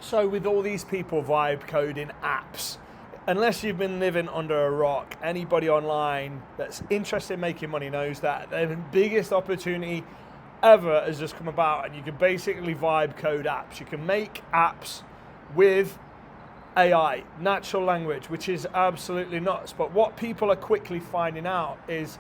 So with all these people vibe coding apps, unless you've been living under a rock, anybody online that's interested in making money knows that the biggest opportunity ever has just come about, and you can basically vibe code apps. You can make apps with AI, natural language, which is absolutely nuts. But what people are quickly finding out is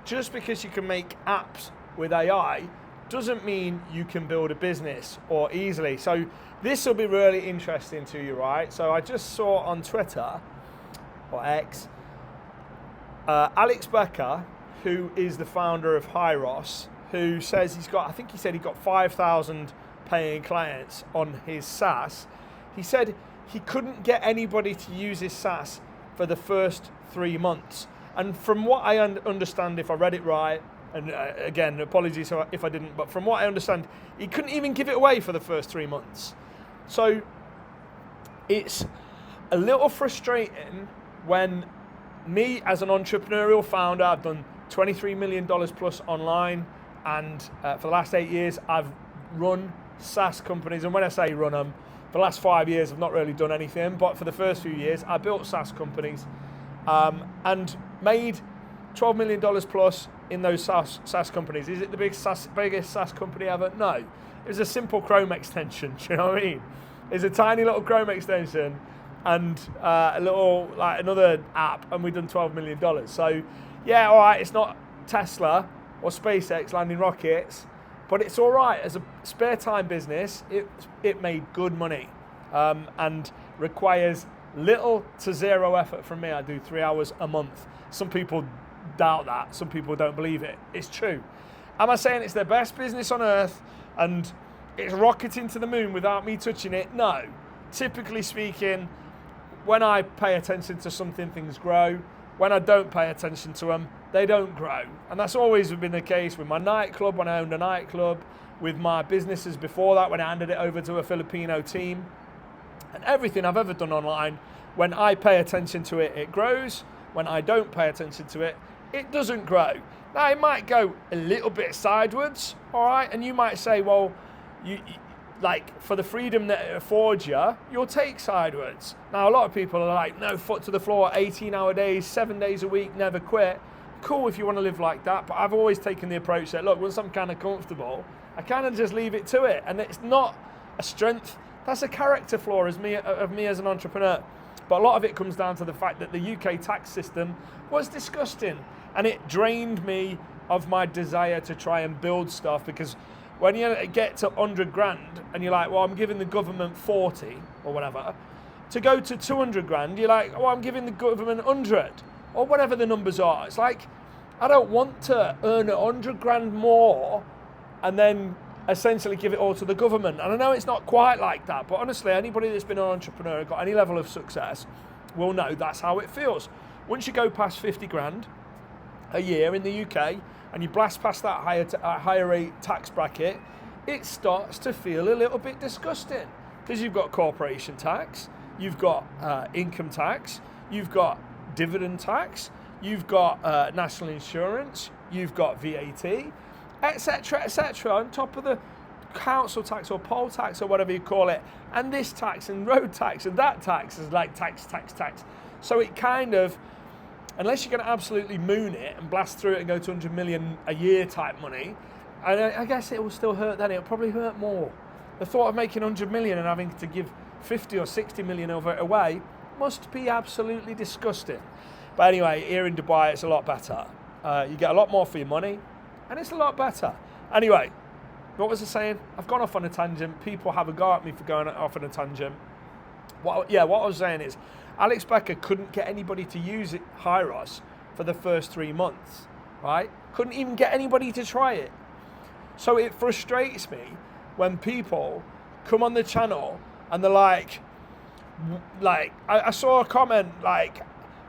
just because you can make apps with AI doesn't mean you can build a business or easily. So this will be really interesting to you, right? So I just saw on Twitter, or X, Alex Becker, who is the founder of Hyros, who says he said he got 5,000 paying clients on his SaaS. He said he couldn't get anybody to use his SaaS for the first 3 months. And from what I understand, if I read it right, and again, apologies if I didn't, but from what I understand, he couldn't even give it away for the first 3 months. So it's a little frustrating when me as an entrepreneurial founder, I've done $23 million plus online, and for the last 8 years, I've run SaaS companies. And when I say run them, for the last 5 years, I've not really done anything, but for the first few years, I built SaaS companies and made $12 million plus in those SaaS companies. Is it the biggest SaaS company ever? No. It was a simple Chrome extension, do you know what I mean? It's a tiny little Chrome extension and a little, like another app, and we've done $12 million. So yeah, all right, it's not Tesla or SpaceX landing rockets, but it's all right. As a spare time business, it made good money and requires little to zero effort from me. I do 3 hours a month. Some people doubt that. Some people don't believe it. It's true. Am I saying it's the best business on earth and it's rocketing to the moon without me touching it? No. Typically speaking, when I pay attention to something, things grow. When I don't pay attention to them, they don't grow. And that's always been the case with my nightclub, when I owned a nightclub, with my businesses before that, when I handed it over to a Filipino team. And everything I've ever done online, when I pay attention to it, it grows. When I don't pay attention to it, it doesn't grow. Now, it might go a little bit sideways, all right? And you might say, well, you like, for the freedom that it affords you, you'll take sideways. Now, a lot of people are like, no, foot to the floor, 18-hour days, 7 days a week, never quit. Cool if you want to live like that, but I've always taken the approach that, look, once I'm kind of comfortable, I kind of just leave it to it. And it's not a strength, that's a character flaw of me as an entrepreneur. But a lot of it comes down to the fact that the UK tax system was disgusting, and it drained me of my desire to try and build stuff, because when you get to 100 grand and you're like, well, I'm giving the government 40 or whatever, to go to 200 grand, you're like, oh, I'm giving the government 100 or whatever the numbers are. It's like, I don't want to earn 100 grand more and then essentially give it all to the government. And I know it's not quite like that, but honestly, anybody that's been an entrepreneur, got any level of success, will know that's how it feels. Once you go past 50 grand a year in the UK, and you blast past that higher rate tax bracket, it starts to feel a little bit disgusting, because you've got corporation tax, you've got income tax, you've got dividend tax, you've got national insurance, you've got VAT, etc., on top of the council tax or poll tax or whatever you call it, and this tax and road tax and that tax is like tax. So it kind of, unless you're going to absolutely moon it and blast through it and go to 100 million a year type money, and I guess it will still hurt then, it'll probably hurt more. The thought of making 100 million and having to give 50 or 60 million of it away must be absolutely disgusting. But anyway, here in Dubai, it's a lot better. You get a lot more for your money, and it's a lot better. Anyway, what was I saying? I've gone off on a tangent. People have a go at me for going off on a tangent. What I was saying is, Alex Becker couldn't get anybody to use it, Hyros, for the first 3 months, right? Couldn't even get anybody to try it. So it frustrates me when people come on the channel and they're like I saw a comment like,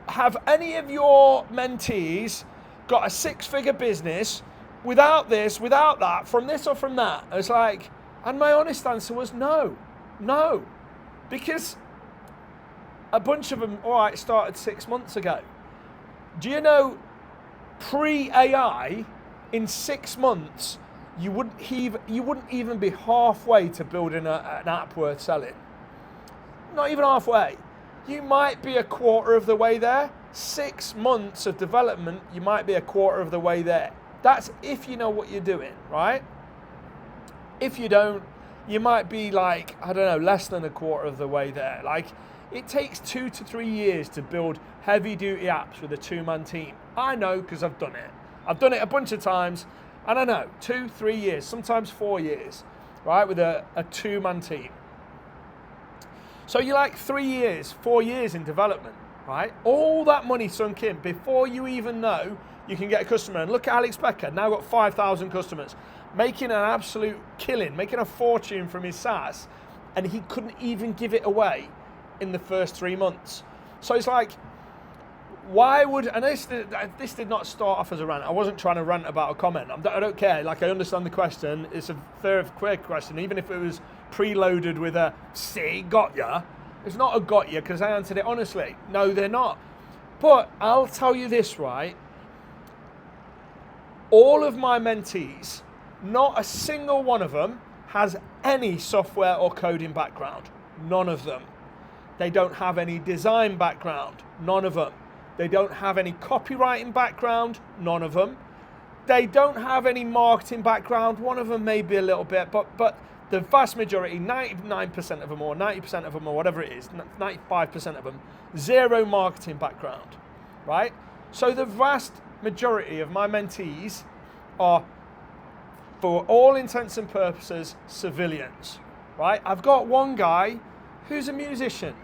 have any of your mentees got a 6-figure business without this, without that, from this or from that? It's like, and my honest answer was no, because a bunch of them, all right, started 6 months ago. Do you know, pre-AI, in 6 months, you wouldn't even be halfway to building an app worth selling. not even halfway. You might be a quarter of the way there. 6 months of development, you might be a quarter of the way there. That's if you know what you're doing, right? If you don't, you might be like, I don't know, less than a quarter of the way there. Like, it takes 2 to 3 years to build heavy duty apps with a 2-man team. I know because I've done it. I've done it a bunch of times, and I know, 2, 3 years, sometimes 4 years, right, with a 2-man team. So you're like 3 years, 4 years in development, right? All that money sunk in before you even know you can get a customer. And look at Alex Becker, now got 5,000 customers, making an absolute killing, making a fortune from his SaaS, and he couldn't even give it away in the first 3 months. So it's like, why would, and this did not start off as a rant. I wasn't trying to rant about a comment. I don't care. Like, I understand the question. It's a fair, quick question. Even if it was preloaded with a, see, got ya. It's not a got ya because I answered it honestly. No, they're not. But I'll tell you this, right? All of my mentees, not a single one of them has any software or coding background. None of them. They don't have any design background. None of them. They don't have any copywriting background. None of them. They don't have any marketing background. One of them maybe a little bit, but the vast majority, 99% of them or 90% of them or whatever it is, 95% of them, zero marketing background, right? So the vast majority of my mentees are, for all intents and purposes, civilians, right? I've got one guy who's a musician.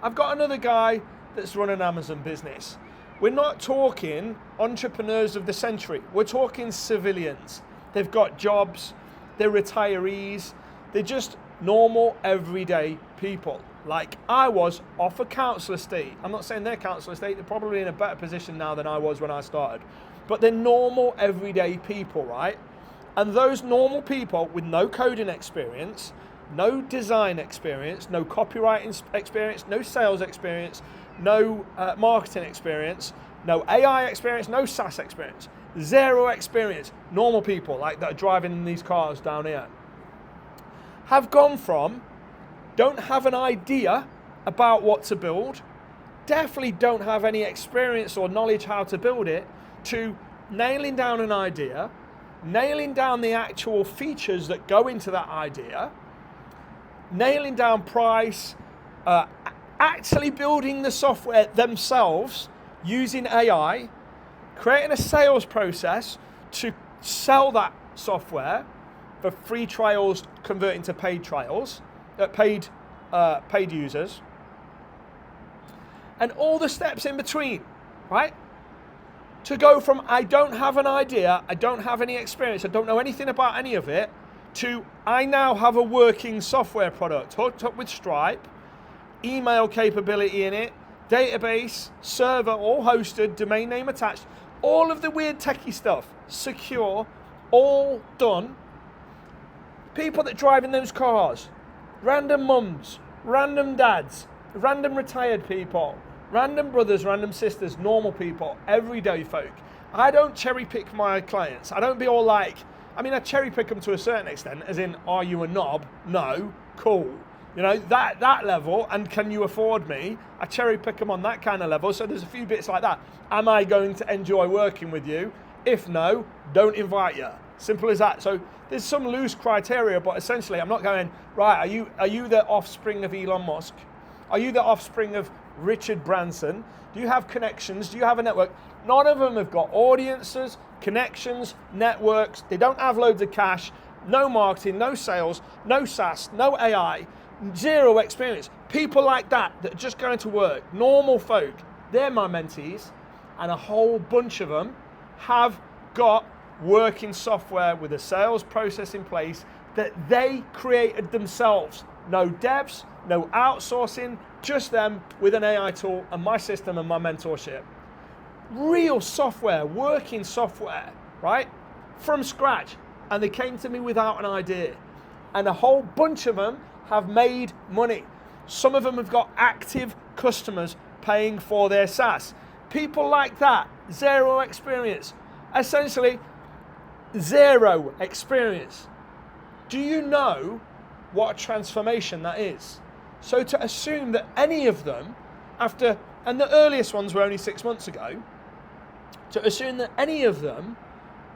I've got another guy that's run an Amazon business. We're not talking entrepreneurs of the century. We're talking civilians. They've got jobs, they're retirees, they're just normal, everyday people. Like I was off a council estate. I'm not saying they're council estate, they're probably in a better position now than I was when I started. But they're normal, everyday people, right? And those normal people with no coding experience, no design experience, no copywriting experience, no sales experience, no marketing experience, no AI experience, no SaaS experience, zero experience, normal people like that are driving in these cars down here, have gone from don't have an idea about what to build, definitely don't have any experience or knowledge how to build it, to nailing down an idea, nailing down the actual features that go into that idea, nailing down price, actually building the software themselves using AI, creating a sales process to sell that software for free trials converting to paid trials, paid users, and all the steps in between, right? To go from I don't have an idea, I don't have any experience, I don't know anything about any of it, to I now have a working software product hooked up with Stripe, email capability in it, database, server, all hosted, domain name attached, all of the weird techie stuff, secure, all done. People that drive in those cars, random mums, random dads, random retired people, random brothers, random sisters, normal people, everyday folk. I don't cherry pick my clients. I don't be all like, I mean, I cherry pick them to a certain extent, as in, are you a knob? No, cool. You know, that level, and can you afford me? I cherry pick them on that kind of level, so there's a few bits like that. Am I going to enjoy working with you? If no, don't invite you. Simple as that. So there's some loose criteria, but essentially I'm not going, right, are you the offspring of Elon Musk? Are you the offspring of Richard Branson? Do you have connections? Do you have a network? None of them have got audiences, connections, networks. They don't have loads of cash, no marketing, no sales, no SaaS, no AI, zero experience. People like that are just going to work, normal folk, they're my mentees, and a whole bunch of them have got working software with a sales process in place that they created themselves. No devs, no outsourcing, just them with an AI tool and my system and my mentorship. Real software, working software, right? From scratch. And they came to me without an idea. And a whole bunch of them have made money. Some of them have got active customers paying for their SaaS. People like that, zero experience. Essentially, zero experience. Do you know what a transformation that is? So to assume that any of them, and the earliest ones were only 6 months ago, to assume that any of them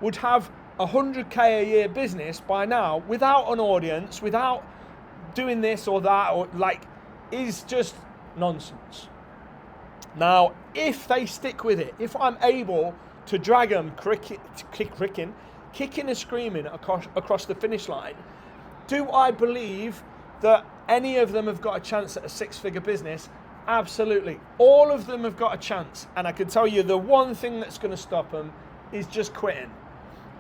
would have 100k a year business by now without an audience, without doing this or that, or like, is just nonsense. Now, if they stick with it, if I'm able to drag them kicking and screaming across the finish line, do I believe that any of them have got a chance at a six-figure business? Absolutely. All of them have got a chance. And I can tell you the one thing that's going to stop them is just quitting.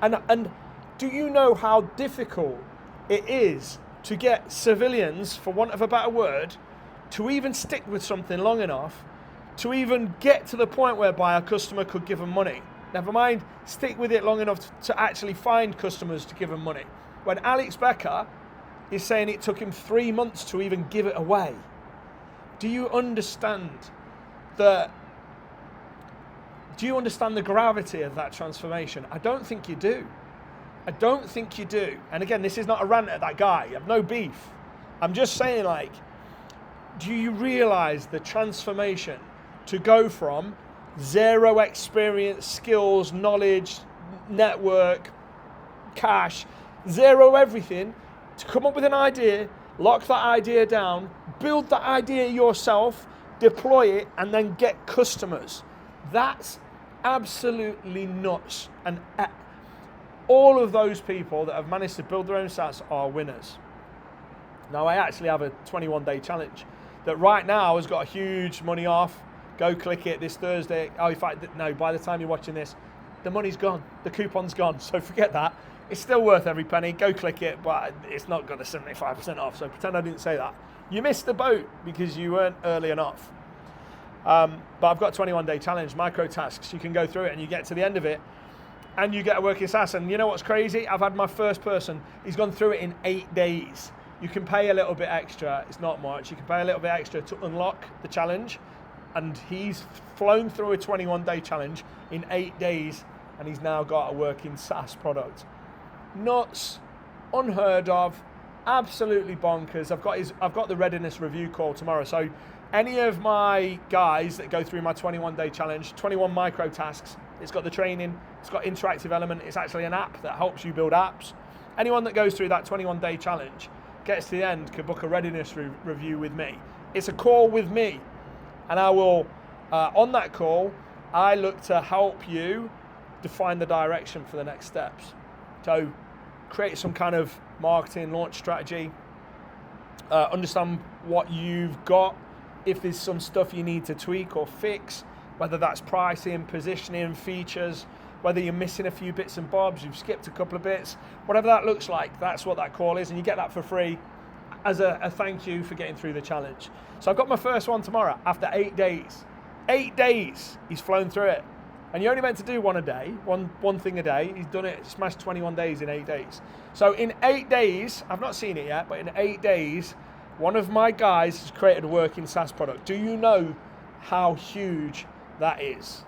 And do you know how difficult it is to get civilians, for want of a better word, to even stick with something long enough to even get to the point whereby a customer could give them money? Never mind, stick with it long enough to actually find customers to give them money. When Alex Becker is saying it took him 3 months to even give it away, do you understand the gravity of that transformation? I don't think you do. I don't think you do. And again, this is not a rant at that guy. I have no beef. I'm just saying, like, do you realize the transformation to go from zero experience, skills, knowledge, network, cash, zero everything, to come up with an idea, lock that idea down, build that idea yourself, deploy it, and then get customers? That's absolutely nuts. And all of those people that have managed to build their own SaaS are winners. Now, I actually have a 21-day challenge that right now has got a huge money off. Go click it this Thursday. Oh, in fact, no, by the time you're watching this, the money's gone. The coupon's gone. So forget that. It's still worth every penny. Go click it, but it's not got a 75% off. So pretend I didn't say that. You missed the boat because you weren't early enough. But I've got a 21-day challenge, micro tasks. You can go through it and you get to the end of it and you get a working SaaS. And you know what's crazy? I've had my first person. He's gone through it in 8 days. You can pay a little bit extra. It's not much. You can pay a little bit extra to unlock the challenge. And he's flown through a 21-day challenge in 8 days, and he's now got a working SaaS product. Nuts, unheard of, absolutely bonkers. I've got the readiness review call tomorrow. So any of my guys that go through my 21-day challenge, 21 micro tasks, it's got the training, it's got interactive element, it's actually an app that helps you build apps. Anyone that goes through that 21-day challenge gets to the end can book a readiness review with me. It's a call with me. And I will, on that call, I look to help you define the direction for the next steps. So create some kind of marketing launch strategy, understand what you've got, if there's some stuff you need to tweak or fix, whether that's pricing, positioning, features, whether you're missing a few bits and bobs, you've skipped a couple of bits, whatever that looks like, that's what that call is, and you get that for free as a thank you for getting through the challenge. So I've got my first one tomorrow after 8 days. 8 days, he's flown through it. And you're only meant to do one a day, one thing a day. He's done it, smashed 21 days in 8 days. So in 8 days, I've not seen it yet, but in 8 days, one of my guys has created a working SaaS product. Do you know how huge that is?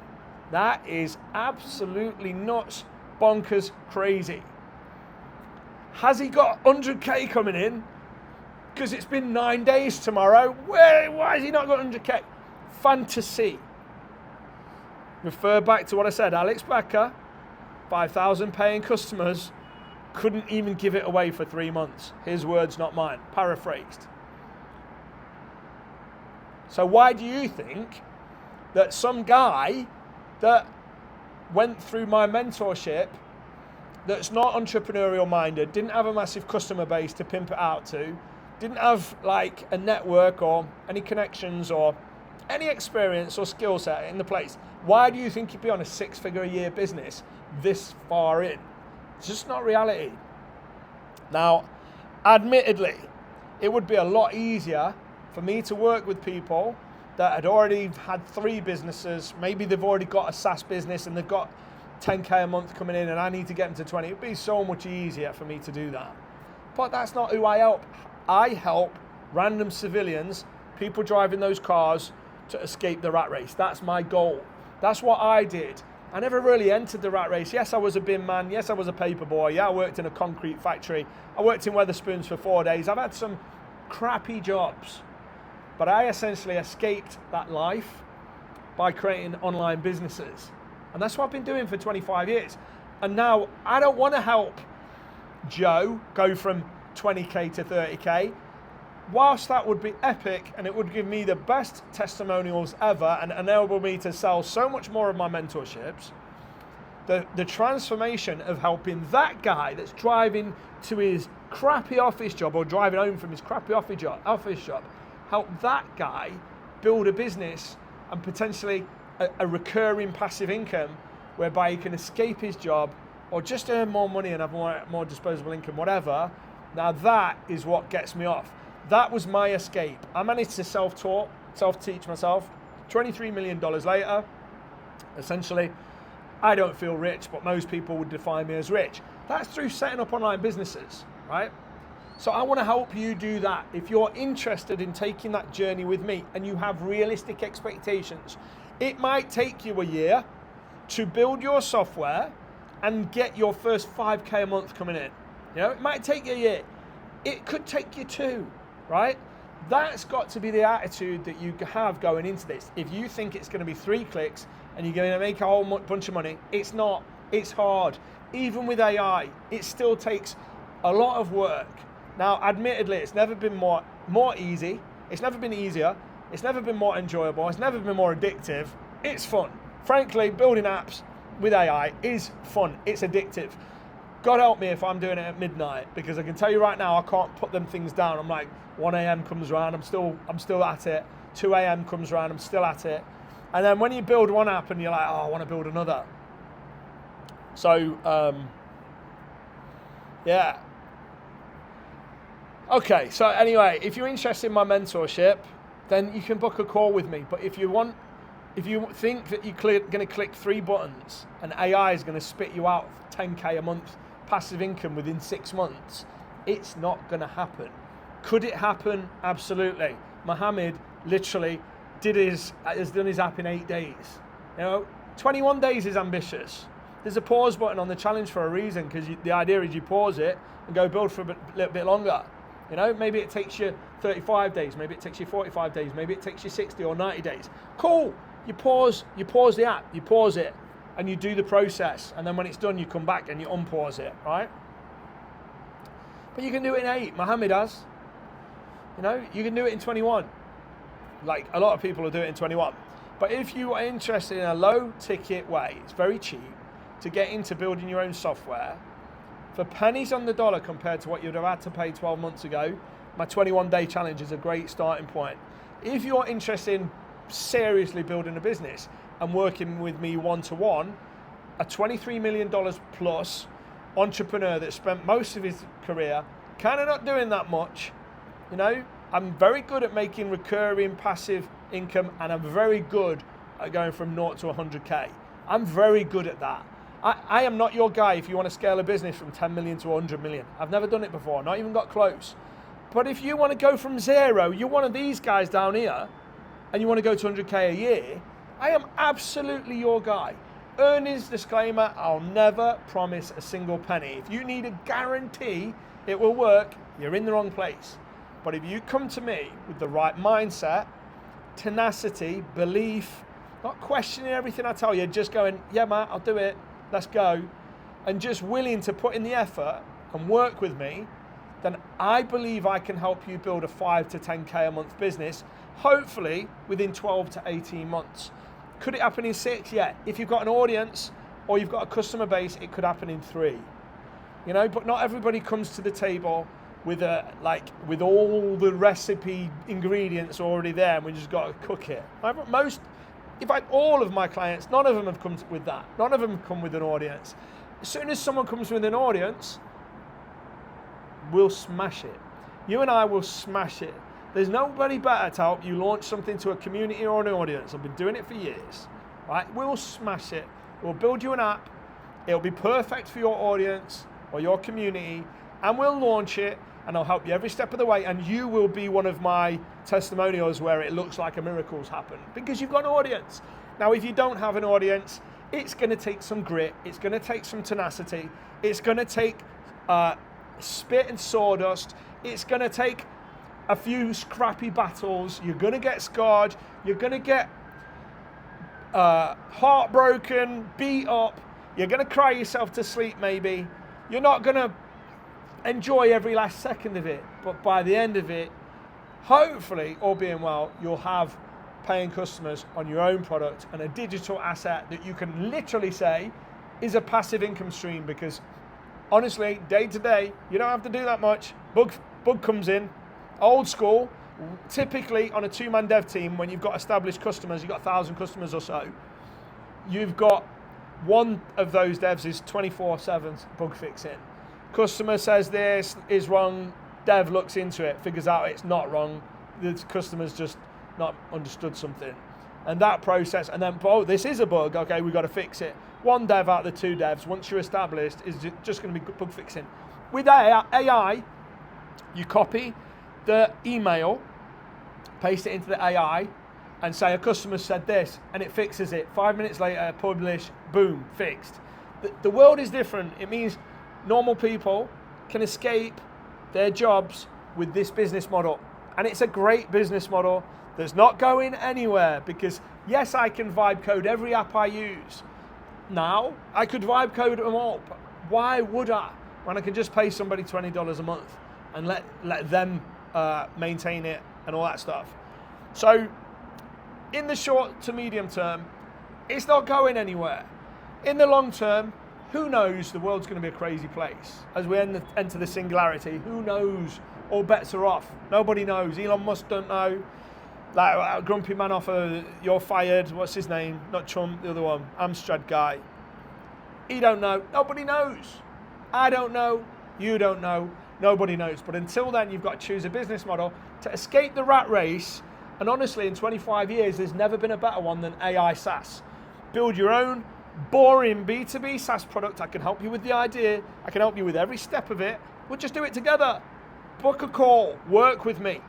That is absolutely nuts, bonkers, crazy. Has he got 100k coming in? Because it's been 9 days tomorrow. Why has he not got 100k? Fantasy. Refer back to what I said. Alex Becker, 5,000 paying customers, couldn't even give it away for 3 months. His words, not mine. Paraphrased. So why do you think that some guy that went through my mentorship, that's not entrepreneurial minded, didn't have a massive customer base to pimp it out to, didn't have like a network or any connections or any experience or skill set in the place, why do you think you'd be on a 6-figure a year business this far in? It's just not reality. Now, admittedly, it would be a lot easier for me to work with people that had already had 3 businesses, maybe they've already got a SaaS business and they've got 10k a month coming in and I need to get them to 20. It'd be so much easier for me to do that. But that's not who I help. I help random civilians, people driving those cars, to escape the rat race. That's my goal. That's what I did. I never really entered the rat race. Yes, I was a bin man. Yes, I was a paper boy. Yeah, I worked in a concrete factory. I worked in Wetherspoons for 4 days. I've had some crappy jobs. But I essentially escaped that life by creating online businesses. And that's what I've been doing for 25 years. And now I don't want to help Joe go from 20K to 30K. Whilst that would be epic and it would give me the best testimonials ever and enable me to sell so much more of my mentorships, the transformation of helping that guy that's driving to his crappy office job or driving home from his crappy office job, help that guy build a business and potentially a recurring passive income whereby he can escape his job or just earn more money and have more disposable income, whatever. Now that is what gets me off. That was my escape. I managed to self-teach myself. $23 million later, essentially, I don't feel rich, but most people would define me as rich. That's through setting up online businesses, right? So I want to help you do that. If you're interested in taking that journey with me and you have realistic expectations, it might take you a year to build your software and get your first 5K a month coming in. You know, it might take you a year. It could take you 2, right? That's got to be the attitude that you have going into this. If you think it's going to be 3 clicks and you're going to make a whole bunch of money, it's not. It's hard. Even with AI, it still takes a lot of work. Now, admittedly, it's never been more easy. It's never been easier. It's never been more enjoyable. It's never been more addictive. It's fun. Frankly, building apps with AI is fun. It's addictive. God help me if I'm doing it at midnight, because I can tell you right now, I can't put them things down. I'm like, 1 a.m. comes around, I'm still at it. 2 a.m. comes around, I'm still at it. And then when you build one app and you're like, oh, I want to build another. So, yeah. Okay, so anyway, if you're interested in my mentorship, then you can book a call with me. But if you think that you're going to click 3 buttons and AI is going to spit you out 10K a month passive income within 6 months, it's not going to happen. Could it happen? Absolutely. Mohammed literally has done his app in 8 days. You know, 21 days is ambitious. There's a pause button on the challenge for a reason, because the idea is you pause it and go build for a little bit longer. You know, maybe it takes you 35 days, maybe it takes you 45 days, maybe it takes you 60 or 90 days. Cool. You pause the app, you pause it, and you do the process, and then when it's done, you come back and you unpause it, right? But you can do it in 8. Mohammed has. You know, you can do it in 21. Like a lot of people will do it in 21. But if you are interested in a low ticket way, it's very cheap to get into building your own software for pennies on the dollar compared to what you'd have had to pay 12 months ago. My 21-day challenge is a great starting point. If you're interested in seriously building a business and working with me one-to-one, a $23 million plus entrepreneur that spent most of his career kind of not doing that much, you know, I'm very good at making recurring passive income, and I'm very good at going from 0 to 100K. I'm very good at that. I am not your guy if you want to scale a business from 10 million to 100 million. I've never done it before, not even got close. But if you want to go from 0, you're one of these guys down here, and you want to go to 100K a year, I am absolutely your guy. Earnings disclaimer, I'll never promise a single penny. If you need a guarantee it will work, you're in the wrong place. But if you come to me with the right mindset, tenacity, belief, not questioning everything I tell you, just going, yeah, Matt, I'll do it, let's go, and just willing to put in the effort and work with me, then I believe I can help you build a 5 to 10K a month business, hopefully within 12 to 18 months. Could it happen in 6? Yeah. If you've got an audience or you've got a customer base, it could happen in 3. You know, but not everybody comes to the table with with all the recipe ingredients already there, and we just got to cook it. In fact, all of my clients, none of them have come with that. None of them come with an audience. As soon as someone comes with an audience, we'll smash it. You and I will smash it. There's nobody better to help you launch something to a community or an audience. I've been doing it for years, right? We'll smash it. We'll build you an app. It'll be perfect for your audience or your community, and we'll launch it, and I'll help you every step of the way, and you will be one of my testimonials where it looks like a miracle's happened because you've got an audience. Now, if you don't have an audience, it's going to take some grit. It's going to take some tenacity. It's going to take spit and sawdust. It's going to take a few scrappy battles. You're going to get scarred. You're going to get heartbroken, beat up. You're going to cry yourself to sleep maybe. You're not going to enjoy every last second of it. But by the end of it, hopefully, all being well, you'll have paying customers on your own product and a digital asset that you can literally say is a passive income stream, because honestly, day to day, you don't have to do that much. Bug comes in, old school, typically on a 2-man dev team, when you've got established customers, you've got 1,000 customers or so, you've got one of those devs is 24/7 bug fixing. Customer says this is wrong, dev looks into it, figures out it's not wrong, the customer's just not understood something. And that process, and then, oh, this is a bug, okay, we've got to fix it. One dev out of the 2 devs, once you're established, is just going to be bug fixing. With AI, you copy the email, paste it into the AI, and say a customer said this, and it fixes it. 5 minutes later, publish, boom, fixed. The world is different. It means normal people can escape their jobs with this business model. And it's a great business model that's not going anywhere, because yes, I can vibe code every app I use. Now, I could vibe code them all, but why would I? When I can just pay somebody $20 a month and let them maintain it and all that stuff. So, in the short to medium term, it's not going anywhere. In the long term, who knows? The world's going to be a crazy place. As we enter the singularity, who knows? All bets are off. Nobody knows. Elon Musk don't know. Like a grumpy man off you're fired. What's his name? Not Trump, the other one. Amstrad guy. He don't know. Nobody knows. I don't know. You don't know. Nobody knows. But until then, you've got to choose a business model to escape the rat race. And honestly, in 25 years, there's never been a better one than AI SaaS. Build your own boring B2B SaaS product. I can help you with the idea. I can help you with every step of it. We'll just do it together. Book a call. Work with me.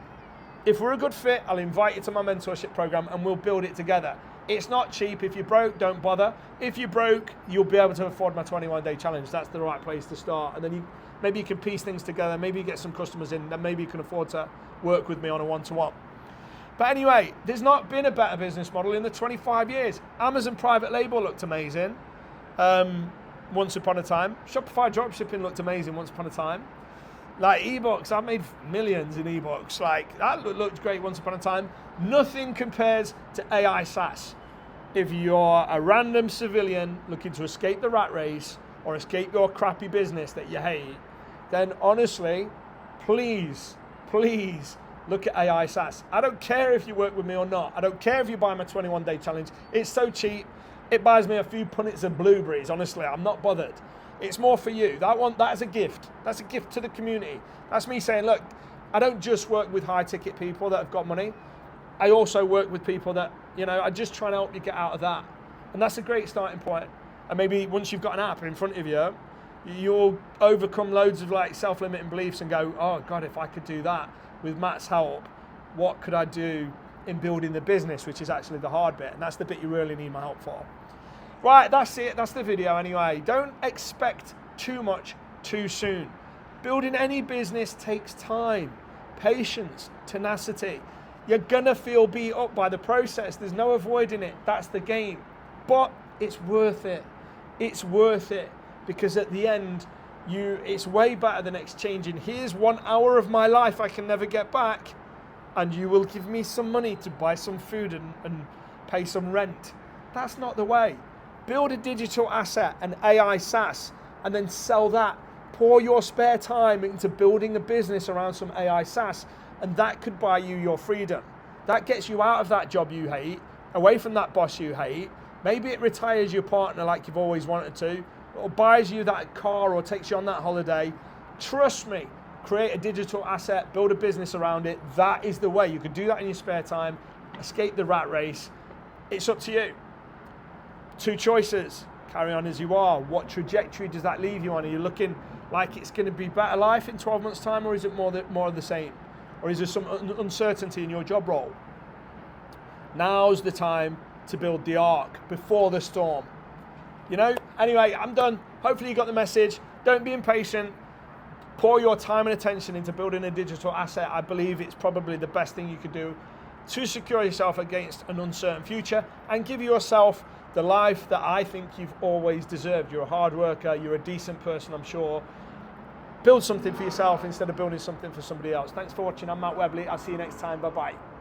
If we're a good fit, I'll invite you to my mentorship program and we'll build it together. It's not cheap. If you're broke, don't bother. If you're broke, you'll be able to afford my 21-day challenge. That's the right place to start. And then maybe you can piece things together. Maybe you get some customers in. Then maybe you can afford to work with me on a one-to-one. But anyway, there's not been a better business model in the 25 years. Amazon private label looked amazing once upon a time. Shopify dropshipping looked amazing once upon a time. Like ebooks, I've made millions in ebooks. Like that looked great once upon a time. Nothing compares to AI SaaS. If you're a random civilian looking to escape the rat race or escape your crappy business that you hate, then honestly, please look at AI SaaS. I don't care if you work with me or not. I don't care if you buy my 21-day challenge. It's so cheap. It buys me a few punnets of blueberries. Honestly, I'm not bothered. It's more for you. That is a gift. That's a gift to the community. That's me saying, look, I don't just work with high-ticket people that have got money. I also work with people that, I just try to help you get out of that. And that's a great starting point. And maybe once you've got an app in front of you, you'll overcome loads of like self-limiting beliefs and go, oh God, if I could do that with Matt's help, what could I do in building the business, which is actually the hard bit. And that's the bit you really need my help for. Right, that's it. That's the video anyway. Don't expect too much too soon. Building any business takes time, patience, tenacity. You're gonna feel beat up by the process. There's no avoiding it. That's the game. But it's worth it. It's worth it, because at the end, it's way better than exchanging. Here's 1 hour of my life I can never get back, and you will give me some money to buy some food and pay some rent. That's not the way. Build a digital asset, an AI SaaS, and then sell that. Pour your spare time into building a business around some AI SaaS, and that could buy you your freedom. That gets you out of that job you hate, away from that boss you hate. Maybe it retires your partner like you've always wanted to, or buys you that car or takes you on that holiday. Trust me, create a digital asset, build a business around it. That is the way. You could do that in your spare time, escape the rat race. It's up to you. 2 choices. Carry on as you are. What trajectory does that leave you on? Are you looking like it's going to be better life in 12 months' time, or is it more of the same? Or is there some uncertainty in your job role? Now's the time to build the ark before the storm. Anyway, I'm done. Hopefully you got the message. Don't be impatient. pour your time and attention into building a digital asset. I believe it's probably the best thing you could do to secure yourself against an uncertain future and give yourself the life that I think you've always deserved. You're a hard worker, you're a decent person, I'm sure. Build something for yourself instead of building something for somebody else. Thanks for watching. I'm Matt Webley. I'll see you next time. Bye-bye.